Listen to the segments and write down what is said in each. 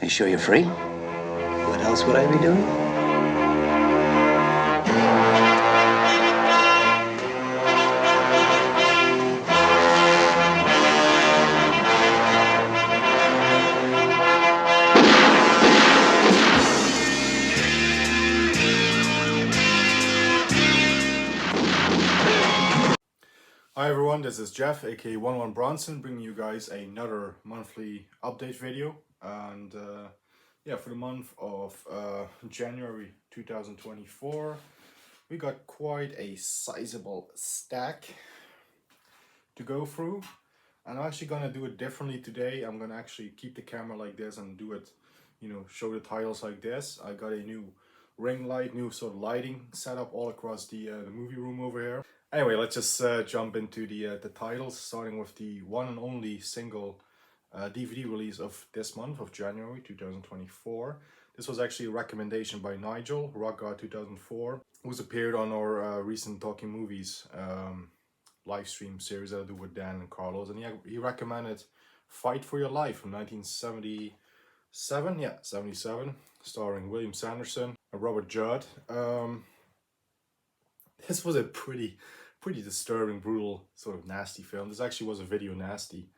Are you sure you're free? What else would I be doing? Hi everyone, this is Jeff, aka 11 Bronson, bringing you guys another monthly update video. And yeah, for the month of January 2024, we got quite a sizable stack to go through. And I'm actually gonna do it differently today. I'm gonna actually keep the camera like this and do it, show the titles like this. I got a new ring light, new sort of lighting setup all across the movie room over here. Anyway, let's just jump into the titles, starting with the one and only single DVD release of this month of January 2024. This was actually a recommendation by Nigel, Rock God 2004, who's appeared on our recent Talking Movies live stream series that I do with Dan and Carlos, and he recommended Fight for Your Life from 1977, 77, starring William Sanderson and Robert Judd. This was a pretty disturbing, brutal, sort of nasty film. This actually was a video nasty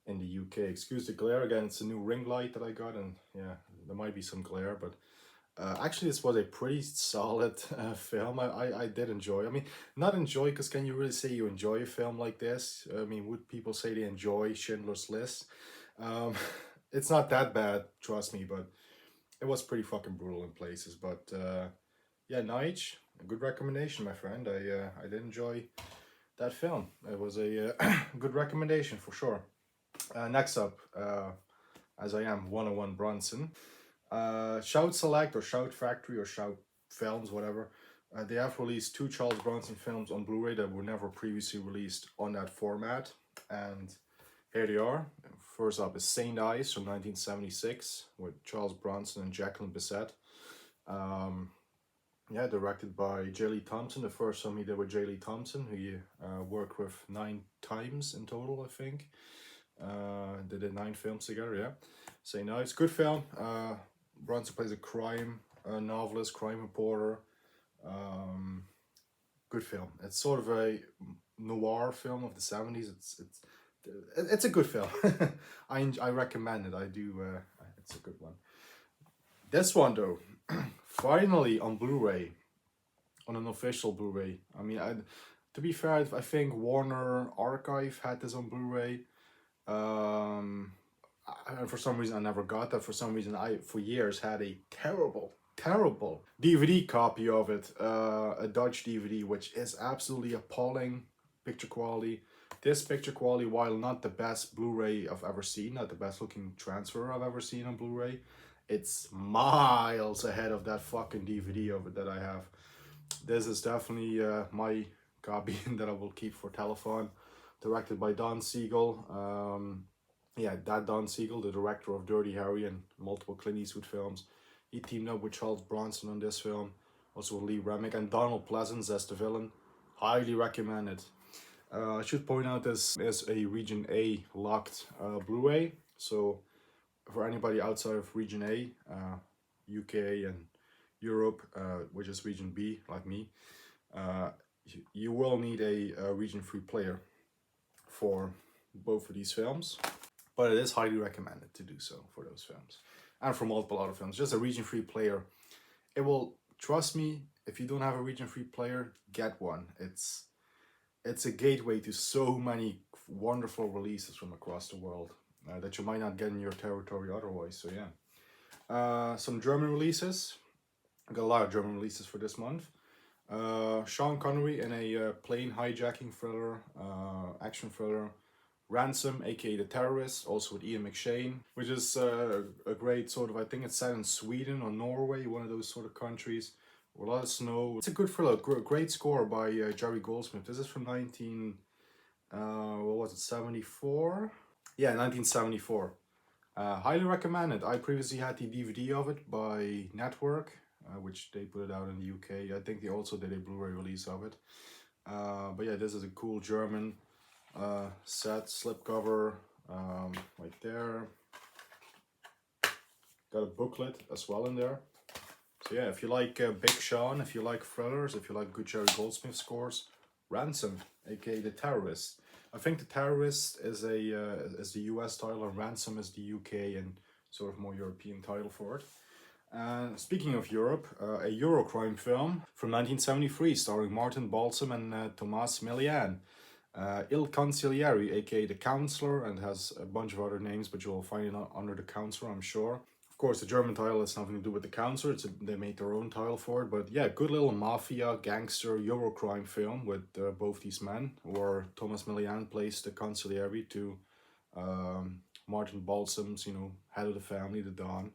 in the UK. Excuse the glare again. It's a new ring light that I got, and yeah, there might be some glare, but actually this was a pretty solid film. I did enjoy. I mean, not enjoy, because can you really say you enjoy a film like this? I mean, would people say they enjoy Schindler's List? It's not that bad, trust me, but it was pretty fucking brutal in places. But yeah, Nige, a good recommendation, my friend. I did enjoy that film. It was a good recommendation for sure. Next up, as I am 101 Bronson, Shout Select or Shout Factory or Shout Films, whatever. They have released 2 Charles Bronson films on Blu-ray that were never previously released on that format, and here they are. First up is Saint Eyes from 1976 with Charles Bronson and Jacqueline Bisset. Yeah, directed by J. Lee Thompson. The first film he did with J. Lee Thompson, who he worked with 9 times in total, I think. They did 9 films together, yeah. Saint Eyes, good film. Bronson plays a crime novelist, crime reporter. Good film. It's sort of a noir film of the 70s. It's a good film. I recommend it. I do. It's a good one. This one though, finally on Blu-ray, on an official Blu-ray. I mean, to be fair, I think Warner Archive had this on Blu-ray. And for some reason I never got that. For some reason I, for years, had a terrible DVD copy of it, a Dutch DVD, which is absolutely appalling picture quality. This picture quality, while not the best Blu-ray I've ever seen, not the best looking transfer I've ever seen on Blu-ray, it's miles ahead of that fucking DVD of it that I have. This is definitely my copy that I will keep for telephone. Directed by Don Siegel. Yeah, that Don Siegel, the director of Dirty Harry and multiple Clint Eastwood films. He teamed up with Charles Bronson on this film, also with Lee Remick and Donald Pleasence as the villain. Highly recommended. I should point out this is a Region A locked Blu-ray, so for anybody outside of Region A, UK and Europe, which is Region B, like me, you will need a Region 3 player for both of these films, but it is highly recommended to do so for those films and for multiple other films. Just a Region 3 player, it will, trust me, if you don't have a Region 3 player, get one. It's a gateway to so many wonderful releases from across the world that you might not get in your territory otherwise. So yeah, some German releases. I got a lot of German releases for this month. Sean Connery in a plane hijacking thriller, action thriller, Ransom, aka The Terrorist, also with Ian McShane, which is a great sort of, I think it's set in Sweden or Norway, one of those sort of countries, with a lot of snow. It's a good thriller, great score by Jerry Goldsmith. This is from what was it, 74? Yeah, 1974. Highly recommended. I previously had the DVD of it by Network, which they put it out in the UK. I think they also did a Blu-ray release of it. But yeah, this is a cool German set, slipcover, right there. Got a booklet as well in there. So yeah, if you like Big Sean, if you like thrillers, if you like good Jerry Goldsmith scores, Ransom, aka The Terrorist. I think The Terrorist is the US title and Ransom is the UK and sort of more European title for it. And speaking of Europe, a Eurocrime film from 1973 starring Martin Balsam and Thomas Millian. Il Consigliere, aka The Counselor, and has a bunch of other names, but you'll find it under The Counselor, I'm sure. Of course, the German title has nothing to do with The Counselor, they made their own title for it, but yeah, good little mafia, gangster, Eurocrime film with both these men, where Thomas Millian plays the Consigliere to Martin Balsam's, head of the family, the Don.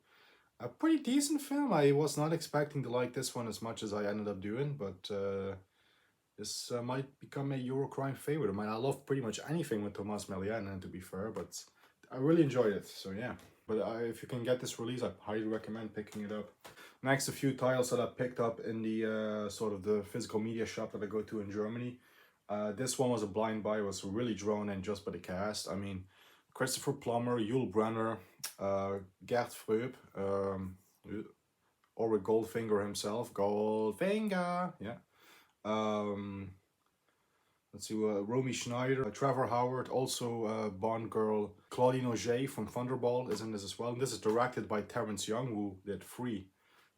A pretty decent film. I was not expecting to like this one as much as I ended up doing, but this might become a Eurocrime favorite. I mean, I love pretty much anything with Thomas Millian, and to be fair, but I really enjoyed it, so yeah. But if you can get this release, I highly recommend picking it up. Next, a few titles that I picked up in the sort of the physical media shop that I go to in Germany. This one was a blind buy. I was really drawn in just by the cast. I mean, Christopher Plummer, Yul Brenner, Gert Freub, or Goldfinger himself. Goldfinger, yeah. Let's see, Romy Schneider, Trevor Howard, also Bond girl Claudine Auger from Thunderball is in this as well. And this is directed by Terrence Young, who did 3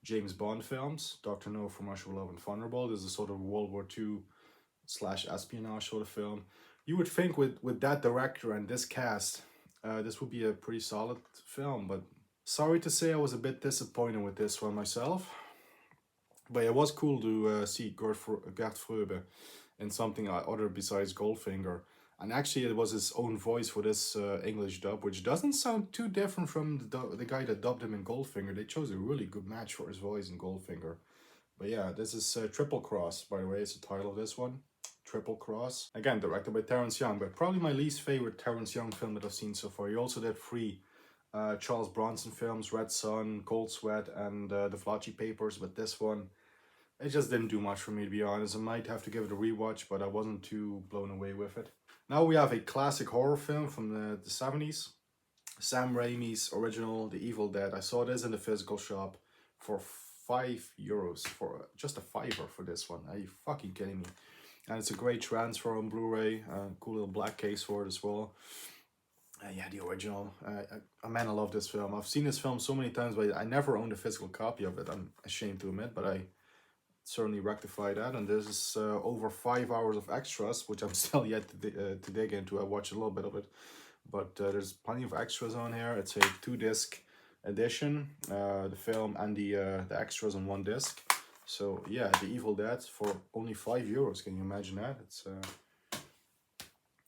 James Bond films, Dr. No, From Russia with Love, and Thunderball. This is a sort of World War II / espionage sort of film. You would think with that director and this cast, this would be a pretty solid film, but sorry to say I was a bit disappointed with this one myself. But it was cool to see Gert Freube in something other besides Goldfinger. And actually it was his own voice for this English dub, which doesn't sound too different from the guy that dubbed him in Goldfinger. They chose a really good match for his voice in Goldfinger. But yeah, this is Triple Cross, by the way, is the title of this one. Triple Cross. Again, directed by Terrence Young, but probably my least favorite Terrence Young film that I've seen so far. He also did 3 Charles Bronson films, Red Sun, Cold Sweat, and The Vlacci Papers, but this one, it just didn't do much for me, to be honest. I might have to give it a rewatch, but I wasn't too blown away with it. Now we have a classic horror film from the 70s. Sam Raimi's original, The Evil Dead. I saw this in the physical shop for €5, for just a fiver for this one. Are you fucking kidding me? And it's a great transfer on Blu-ray. Cool little black case for it as well. Yeah, the original. Man, I love this film. I've seen this film so many times, but I never owned a physical copy of it. I'm ashamed to admit, but I certainly rectify that. And this is over 5 hours of extras, which I'm still yet to dig into. I watched a little bit of it, but there's plenty of extras on here. It's a 2-disc edition, the film and the extras on 1 disc. So yeah, The Evil Dead for only €5. Can you imagine that? It's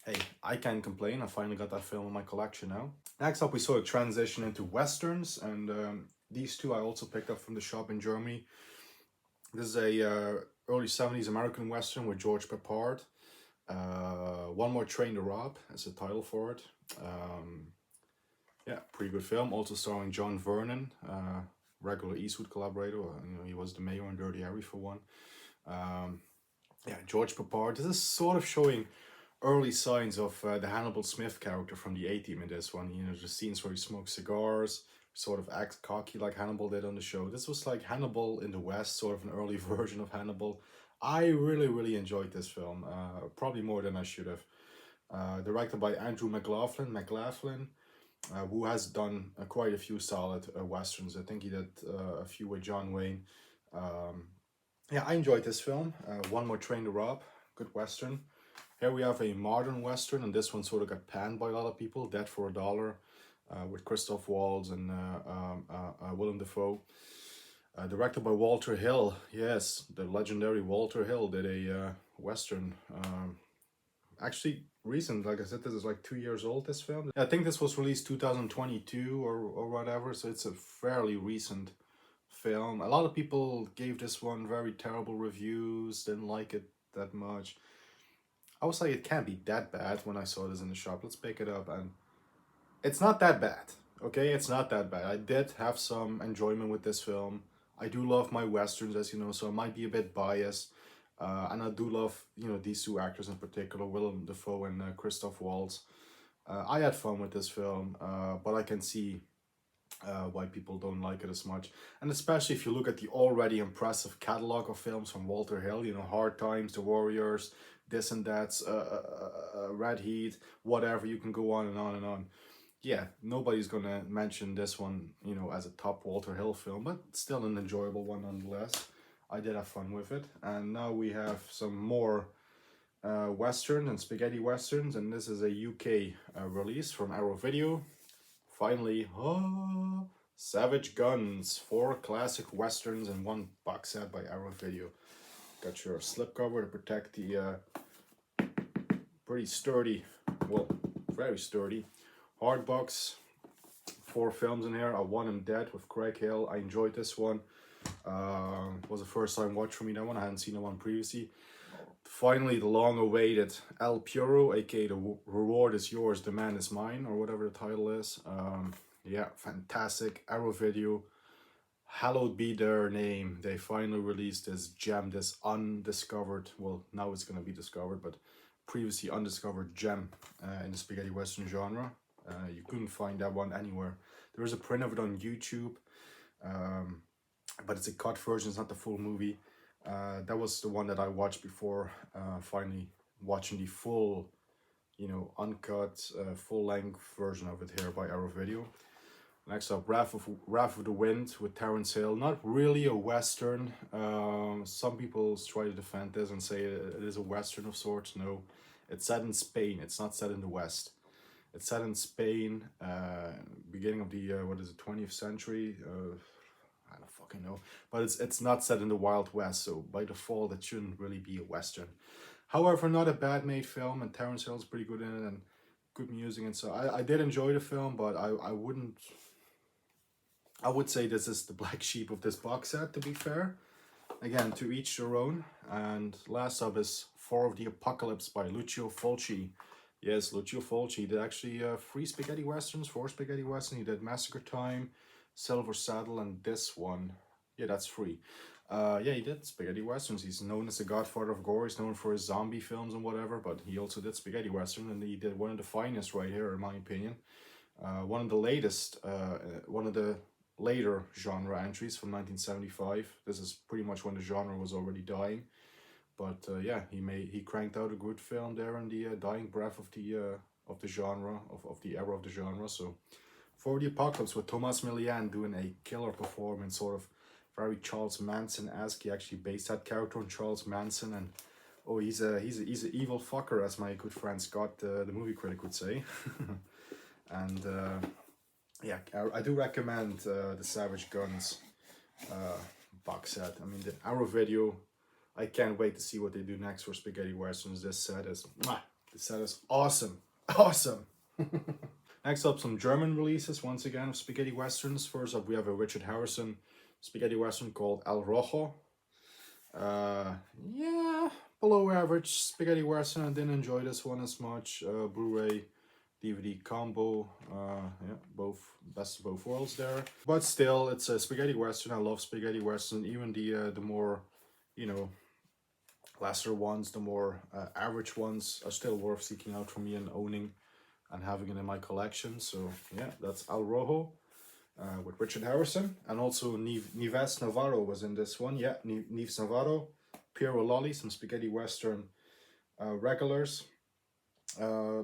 hey, I can't complain. I finally got that film in my collection now. Next up, we saw a transition into westerns, and these 2 I also picked up from the shop in Germany. This is a early 70s American western with George Peppard. One More Train to Rob is the title for it. Yeah, pretty good film. Also starring John Vernon, regular Eastwood collaborator. He was the mayor in Dirty Harry for one. Yeah, George Peppard. This is sort of showing early signs of the Hannibal Smith character from the A-Team in this one. The scenes where he smokes cigars, sort of acts cocky like Hannibal did on the show. This was like Hannibal in the West, sort of an early version of Hannibal. I really enjoyed this film, probably more than I should have. Directed by Andrew McLaughlin, who has done quite a few solid westerns. I think he did a few with John Wayne. Yeah, I enjoyed this film. One More Train to Rob, good western. Here we have a modern western, and this one sort of got panned by a lot of people. Dead for a Dollar, with Christoph Waltz and Willem Dafoe. Directed by Walter Hill. Yes, the legendary Walter Hill did a western. Actually, recent. Like I said, this is like 2 years old, this film. I think this was released 2022 or whatever, so it's a fairly recent film. A lot of people gave this one very terrible reviews, didn't like it that much. I was like, it can't be that bad when I saw this in the shop. Let's pick it up, and it's not that bad. Okay, it's not that bad. I did have some enjoyment with this film. I do love my westerns, as you know, so I might be a bit biased. And I do love, these 2 actors in particular, Willem Dafoe and Christoph Waltz. I had fun with this film, but I can see why people don't like it as much. And especially if you look at the already impressive catalog of films from Walter Hill, you know, Hard Times, The Warriors, This and That's, Red Heat, whatever, you can go on and on and on. Yeah, nobody's gonna mention this one, you know, as a top Walter Hill film, but still an enjoyable one nonetheless. I did have fun with it. And now we have some more Western and spaghetti Westerns, and this is a UK release from Arrow Video. Finally, Savage Guns, 4 classic westerns in one box set by Arrow Video. Got your slipcover to protect the pretty sturdy, well, very sturdy hard box. 4 films in here. I Want 'Em Dead with Craig Hill. I enjoyed this one. Was a first time watch for me, that one. I hadn't seen the one previously. Finally, the long-awaited El Puro, aka The Reward Is Yours, The Man Is Mine, or whatever the title is. Yeah, fantastic. Arrow Video, hallowed be their name. They finally released this gem, this undiscovered, well, now it's going to be discovered, but previously undiscovered gem in the spaghetti western genre. You couldn't find that one anywhere. There is a print of it on YouTube, but it's a cut version, it's not the full movie. That was the one that I watched before finally watching the full, you know, uncut, full-length version of it here by Arrow Video. Next up, Wrath of the Wind with Terence Hill. Not really a western. Some people try to defend this and say it is a western of sorts. No, it's set in Spain. It's not set in the West. It's set in Spain, beginning of the 20th century. I don't fucking know, but it's not set in the Wild West, so by default it shouldn't really be a western. However, not a bad made film, and Terence Hill's pretty good in it, and good music, and so I did enjoy the film, but I would say this is the black sheep of this box set, to be fair. Again, to each their own. And last up is 4 of the Apocalypse by Lucio Fulci. Yes, Lucio Fulci did actually 3 spaghetti westerns, 4 spaghetti westerns. He did Massacre Time, Silver Saddle, and this one. Yeah, that's 3. Yeah, he did spaghetti westerns. He's known as the godfather of gore. He's known for his zombie films and whatever, but he also did spaghetti western, and he did one of the finest right here, in my opinion. One of the latest, one of the later genre entries from 1975. This is pretty much when the genre was already dying, but yeah, he cranked out a good film there in the dying breath of the genre, of the era of the genre. So For the Apocalypse, with Thomas Millian doing a killer performance, sort of very Charles Manson-esque. He actually based that character on Charles Manson, and oh, he's an evil fucker, as my good friend Scott, the movie critic, would say. And yeah, I do recommend the Savage Guns box set. I mean, the Arrow Video, I can't wait to see what they do next for spaghetti westerns. This set is awesome. Awesome. Next up, some German releases, once again, of spaghetti westerns. First up, we have a Richard Harrison spaghetti western called El Rojo. Yeah, below average spaghetti western. I didn't enjoy this one as much. Blu-ray DVD combo, yeah, both best of both worlds there. But still, it's a spaghetti western. I love spaghetti western. Even the more, you know, lesser ones, the more average ones are still worth seeking out for me and owning and having it in my collection. So yeah, that's El Rojo with Richard Harrison, and also Nieves Navarro was in this one. Yeah, Nieves Navarro, Piero Lolli, some spaghetti western regulars.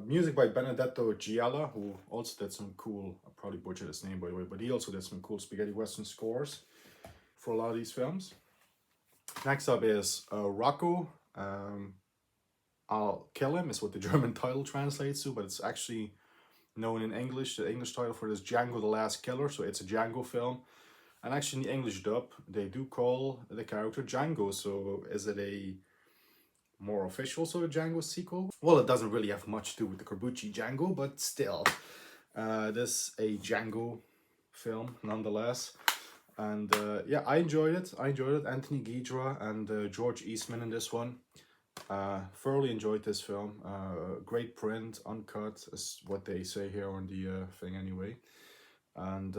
Music by Benedetto Gialla, who also did some cool, I probably butchered his name by the way, but he also did some cool spaghetti western scores for a lot of these films. Next up is Rocco. I'll Kill Him is what the German title translates to, but it's actually known in English. The English title for it is Django the Last Killer, so it's a Django film. And actually in the English dub, they do call the character Django, so is it a more official sort of Django sequel? Well, it doesn't really have much to do with the Corbucci Django, but still, this a Django film nonetheless. And yeah, I enjoyed it. Anthony Ghidra and George Eastman in this one. Thoroughly enjoyed this film. Great print, uncut, is what they say here on the thing anyway. And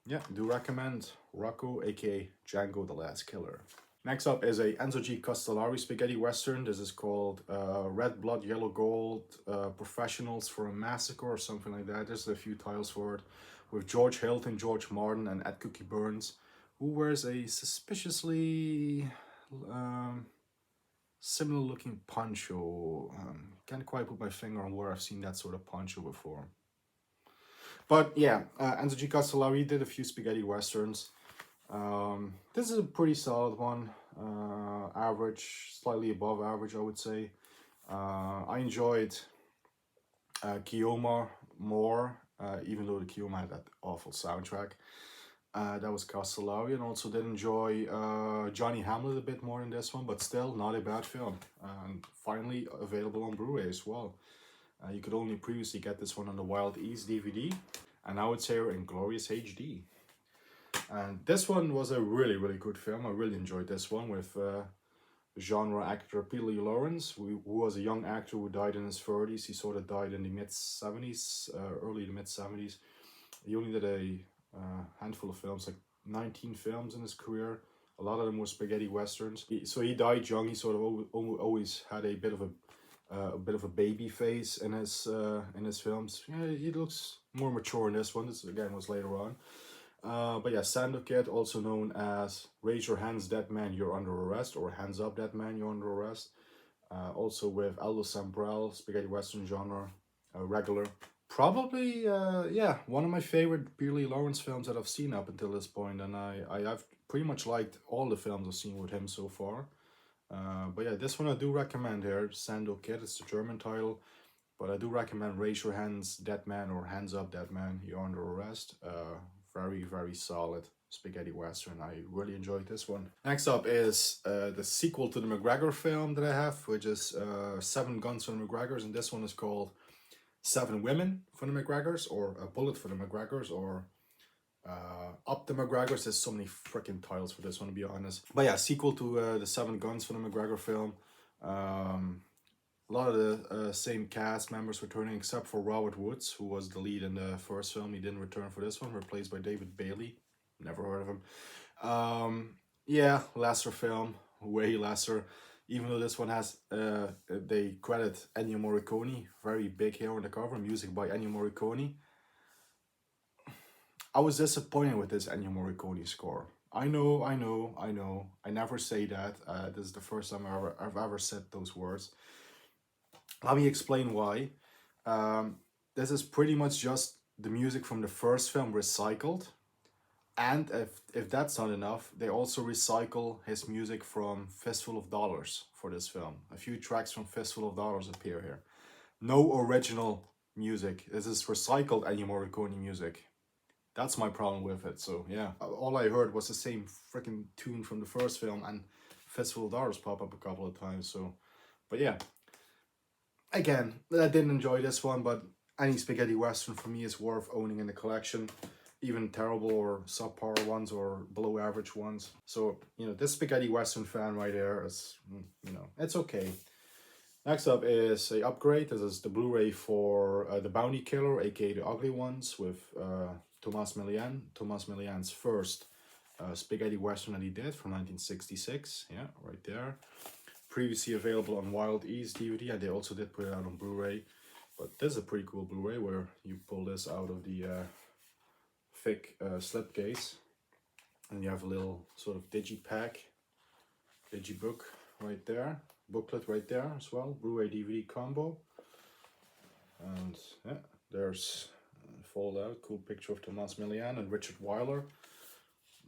yeah, do recommend Rocco, aka Django the Last Killer. Next up is a Enzo G. Castellari spaghetti western. This is called Red Blood, Yellow Gold, Professionals for a Massacre or something like that. There's a few titles for it. with George Hilton, George Martin, and Ed Cookie Burns, who wears a suspiciously similar looking poncho. Can't quite put my finger on where I've seen that sort of poncho before. But yeah, Enzo G. Castellari did a few spaghetti westerns. This is a pretty solid one. Average, slightly above average, I would say. I enjoyed Kioma more, even though the Kioma had that awful soundtrack. That was Castellari, and also did enjoy Johnny Hamlet a bit more in this one, but still not a bad film. And finally available on Blu-ray as well. You could only previously get this one on the Wild East DVD, and now it's here in glorious HD. And this one was a really, really good film. I really enjoyed this one with genre actor Peter Lee Lawrence, who was a young actor who died in his 30s. He sort of died in the mid-70s, early to mid-70s. He only did a handful of films, like 19 films in his career. A lot of them were spaghetti westerns. So he died young. He sort of always had a bit of a baby face in his films. Yeah, he looks more mature in this one. This again was later on. But yeah, Sando Kid, also known as Raise Your Hands, Dead Man, You're Under Arrest, or Hands Up, Dead Man, You're Under Arrest. Also with Aldo Sambrell, spaghetti western genre, regular. Probably, yeah, one of my favorite Peter Lee Lawrence films that I've seen up until this point, and I've pretty much liked all the films I've seen with him so far. But yeah, this one I do recommend here, Sando Kid, it's the German title. But I do recommend Raise Your Hands, Dead Man, or Hands Up, Dead Man, You're Under Arrest. Very, very solid spaghetti western. I really enjoyed this one. Next up is the sequel to the McGregor film that I have, which is Seven Guns for the McGregors, and this one is called Seven Women for the McGregors, or A Bullet for the McGregors, or Up the McGregors. There's so many freaking titles for this one, to be honest. But yeah, sequel to the Seven Guns for the McGregor film. A lot of the same cast members returning, except for Robert Woods, who was the lead in the first film. He didn't return for this one, replaced by David Bailey. Never heard of him. Yeah, lesser film, way lesser. Even though this one has, they credit Ennio Morricone, very big here on the cover, music by Ennio Morricone. I was disappointed with this Ennio Morricone score. I know. I never say that. This is the first time I've ever said those words. Let me explain why. This is pretty much just the music from the first film recycled. And if that's not enough, they also recycle his music from Fistful of Dollars for this film. A few tracks from Fistful of Dollars appear here. No original music. This is recycled Ennio Morricone music. That's my problem with it. So yeah, all I heard was the same freaking tune from the first film, and Fistful of Dollars pop up a couple of times. So, but yeah. Again, I didn't enjoy this one, but any spaghetti western for me is worth owning in the collection, even terrible or subpar ones or below average ones. So, you know, this spaghetti western fan right there is, you know, it's okay. Next up is a upgrade. This is the Blu-ray for The Bounty Killer, aka The Ugly Ones, with Thomas Millian. Thomas Millian's first spaghetti western that he did from 1966. Yeah, right there. Previously available on Wild East DVD, and they also did put it out on Blu-ray. But this is a pretty cool Blu-ray where you pull this out of the thick slipcase, and you have a little sort of digipack, digibook right there, booklet right there as well, Blu-ray DVD combo. And yeah, there's a fold out, cool picture of Thomas Millian and Richard Weiler,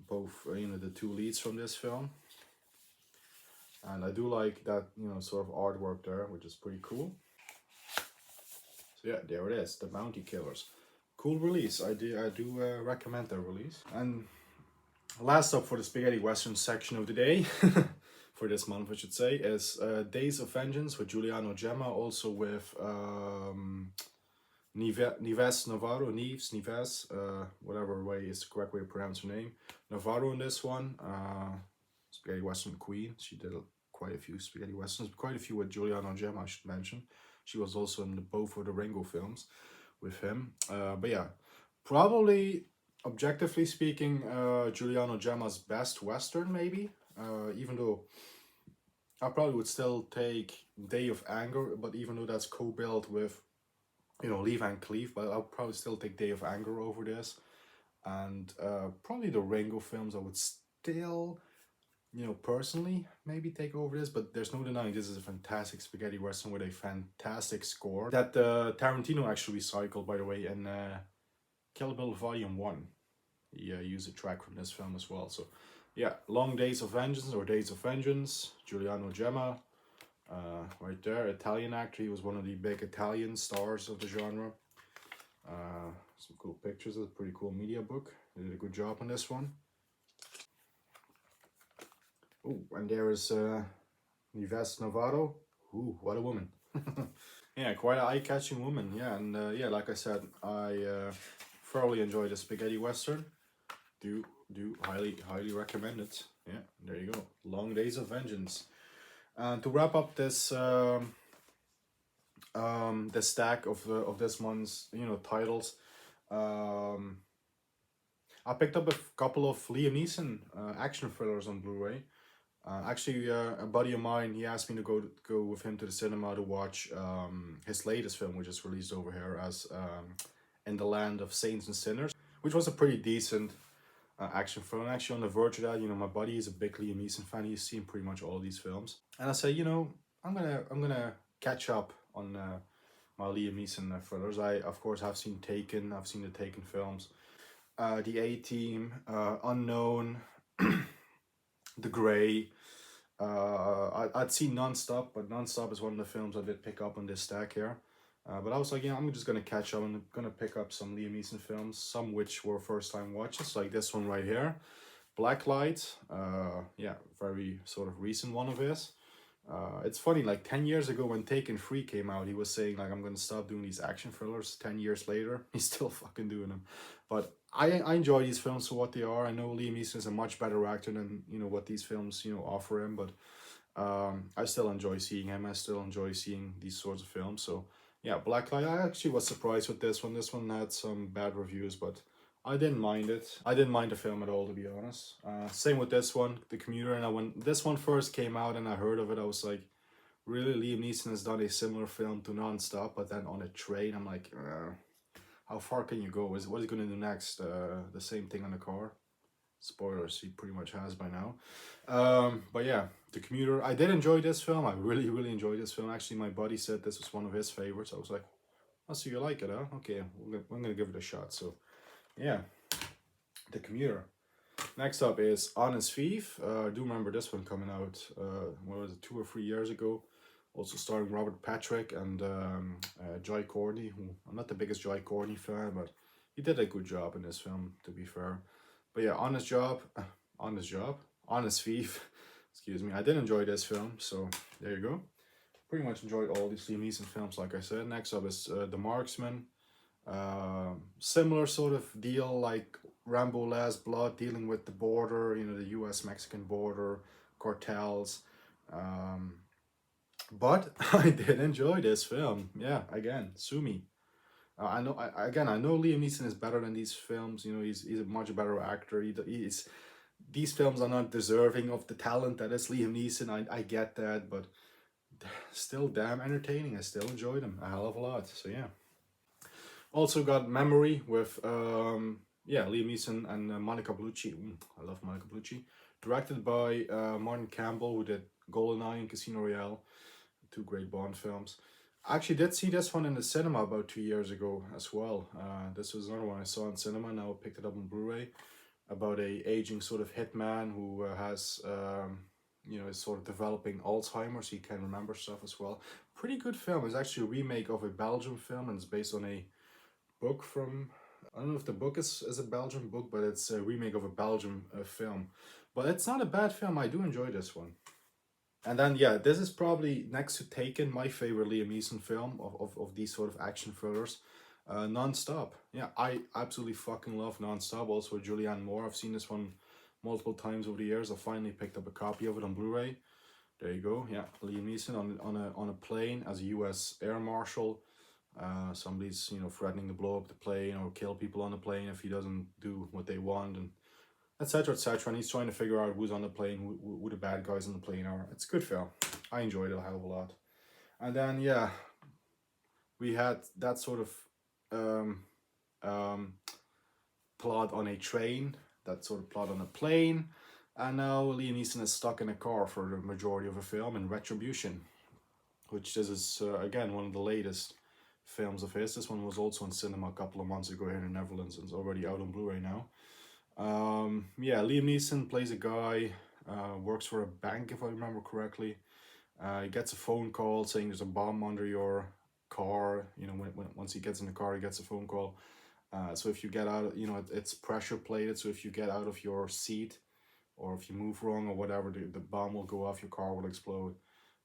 both you know, the two leads from this film. And I do like that, you know, sort of artwork there, which is pretty cool. So yeah, there it is, The Bounty Killers. Cool release. I do recommend that release. And last up for the spaghetti western section of the day, for this month I should say, is Days of Vengeance with Giuliano Gemma, also with Nieves Navarro, Nieves, whatever way is the correct way to pronounce her name. Navarro in this one. Spaghetti western queen. She did quite a few spaghetti westerns, quite a few with Giuliano Gemma, I should mention. She was also in both of the Ringo films with him. But yeah, probably objectively speaking, Giuliano Gemma's best western, maybe. Even though I probably would still take Day of Anger, but even though that's co-billed with, you know, Leave and Cleave, but I'll probably still take Day of Anger over this. And probably the Rango films I would still, you know, personally maybe take over this, but there's no denying this is a fantastic spaghetti western with a fantastic score that Tarantino actually recycled, by the way, in Kill Bill Volume 1. He used a track from this film as well. So yeah, Long Days of Vengeance or Days of Vengeance, Giuliano Gemma, right there, Italian actor. He was one of the big Italian stars of the genre. Some cool pictures. It's a pretty cool media book. They did a good job on this one. Oh, and there is Nives Navarro. Ooh, what a woman. Yeah, quite an eye-catching woman. Yeah, and yeah, like I said, I thoroughly enjoy the spaghetti western. Do highly recommend it. Yeah, there you go. Long Days of Vengeance. And to wrap up this the stack of this month's, you know, titles, I picked up a couple of Liam Neeson action thrillers on Blu-ray. Actually, a buddy of mine, he asked me to go with him to the cinema to watch his latest film, which is released over here as In the Land of Saints and Sinners, which was a pretty decent action film. Actually, on the verge of that, you know, my buddy is a big Liam Neeson fan. He's seen pretty much all of these films, and I said, you know, I'm gonna catch up on my Liam Neeson thrillers. I of course have seen Taken. I've seen the Taken films, The A Team, Unknown, The Grey. I'd seen Nonstop, but Nonstop is one of the films I did pick up on this stack here. But I was like, yeah, I'm just gonna catch up. I'm gonna pick up some Liam Neeson films, some which were first time watches, like this one right here, Blacklight. Yeah, very sort of recent one of his. It's funny, like 10 years ago when Taken 3 came out, he was saying like, I'm gonna stop doing these action thrillers. 10 years later, he's still fucking doing them. But I enjoy these films for what they are. I know Liam Neeson is a much better actor than, you know, what these films, you know, offer him, but I still enjoy seeing him. I still enjoy seeing these sorts of films. So yeah, Blacklight, I actually was surprised with this one. This one had some bad reviews, but I didn't mind it. I didn't mind the film at all, to be honest. Same with this one, The Commuter. And when this one first came out and I heard of it, I was like, really, Liam Neeson has done a similar film to Nonstop, but then on a train. I'm like, how far can you go? What is he going to do next? The same thing on the car. Spoilers, he pretty much has by now. But yeah, The Commuter. I did enjoy this film. I really enjoyed this film. Actually, my buddy said this was one of his favorites. I was like, oh, so you like it, huh? Okay, I'm going to give it a shot. So yeah, The Commuter. Next up is Honest Thief. I do remember this one coming out, what was it, 2 or 3 years ago. Also starring Robert Patrick and Joy Courtney, who I'm not the biggest Joy Courtney fan, but he did a good job in this film, to be fair. But yeah, Honest Thief, excuse me. I did enjoy this film, so there you go. Pretty much enjoyed all these Liam Neeson films, like I said. Next up is The Marksman. Similar sort of deal like Rambo Last Blood, dealing with the border, you know, the US-Mexican border, cartels. But I did enjoy this film. Yeah, again, sue me. I know. I know Liam Neeson is better than these films. You know, he's a much better actor. He's these films are not deserving of the talent that is Liam Neeson. I get that, but still damn entertaining. I still enjoy them a hell of a lot. So yeah. Also got Memory with yeah, Liam Neeson and Monica Bellucci. I love Monica Bellucci. Directed by Martin Campbell, who did GoldenEye and Casino Royale, 2 great Bond films. I actually did see this one in the cinema about 2 years ago as well. This was another one I saw in cinema. Now I picked it up on Blu-ray, about a aging sort of hitman who has you know, is sort of developing Alzheimer's. He can remember stuff as well. Pretty good film. It's actually a remake of a Belgian film, and it's based on a book from, I don't know if the book is a Belgian book, but it's a remake of a Belgian film. But it's not a bad film. I do enjoy this one. And then, yeah, this is probably next to Taken, my favorite Liam Neeson film of these sort of action thrillers. Nonstop. Yeah, I absolutely fucking love Nonstop. Also, Julianne Moore. I've seen this one multiple times over the years. I finally picked up a copy of it on Blu-ray. There you go. Yeah, Liam Neeson on a plane as a U.S. air marshal. Somebody's, you know, threatening to blow up the plane or kill people on the plane if he doesn't do what they want, and etc. etc. And he's trying to figure out who's on the plane, who the bad guys on the plane are. It's a good film. I enjoyed it a hell of a lot. And then yeah, we had that sort of plot on a train, that sort of plot on a plane, and now Liam Neeson is stuck in a car for the majority of the film in Retribution, which this is again one of the latest films of his. This one was also in cinema a couple of months ago here in the Netherlands, and it's already out on Blu-ray now. Yeah, Liam Neeson plays a guy, works for a bank if I remember correctly. He gets a phone call saying there's a bomb under your car. You know, once he gets in the car, he gets a phone call. So if you get out, you know, it's pressure plated. So if you get out of your seat, or if you move wrong or whatever, the bomb will go off, your car will explode.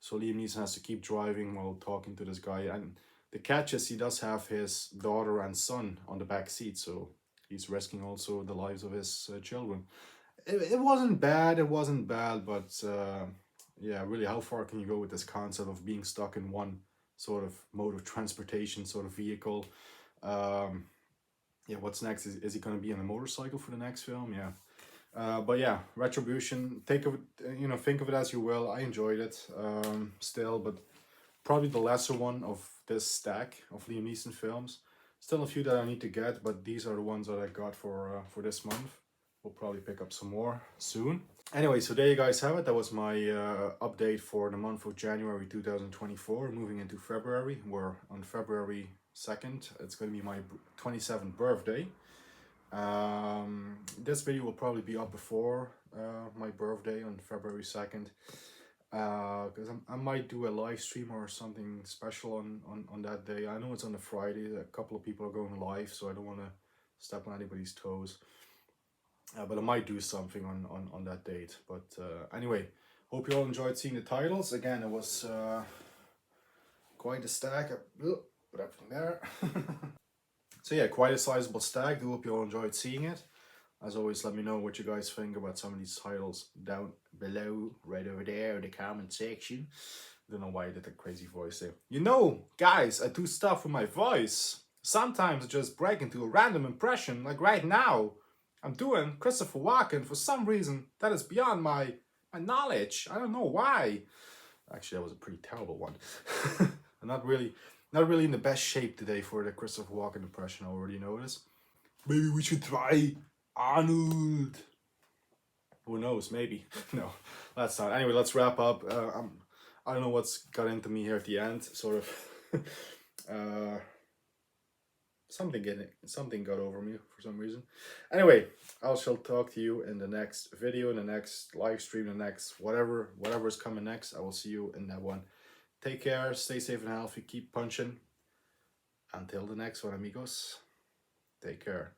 So Liam Neeson has to keep driving while talking to this guy. And the catch is he does have his daughter and son on the back seat, so he's risking also the lives of his children. It wasn't bad, but yeah, really, how far can you go with this concept of being stuck in one sort of mode of transportation, sort of vehicle? Yeah, what's next? Is he going to be on a motorcycle for the next film? Yeah. But yeah, Retribution, think of it, think of it as you will. I enjoyed it still, but probably the lesser one of this stack of Liam Neeson films. Still a few that I need to get, but these are the ones that I got for this month. We'll probably pick up some more soon. Anyway, so there you guys have it. That was my update for the month of January 2024. Moving into February. We're on February 2nd. It's going to be my 27th birthday. This video will probably be up before my birthday on February 2nd. Because I might do a live stream or something special on that day. I know it's on a Friday. A couple of people are going live, so I don't want to step on anybody's toes. But I might do something on that date. But anyway, hope you all enjoyed seeing the titles. Again, it was quite a stack. Put everything there. So yeah, quite a sizable stack. Do hope you all enjoyed seeing it. As always, let me know what you guys think about some of these titles down below, right over there in the comment section. I don't know why I did that crazy voice there. You know, guys, I do stuff with my voice. Sometimes I just break into a random impression, like right now. I'm doing Christopher Walken for some reason that is beyond my knowledge. I don't know why. Actually, that was a pretty terrible one. I'm not really in the best shape today for the Christopher Walken impression, I already noticed. Maybe we should try Arnold. Who knows? Maybe. No, that's not. Anyway, let's wrap up. I don't know what's got into me here at the end. Sort of. Something got over me for some reason. Anyway, I shall talk to you in the next video, in the next live stream, the next whatever is coming next. I will see you in that one. Take care, stay safe and healthy, keep punching. Until the next one, amigos. Take care.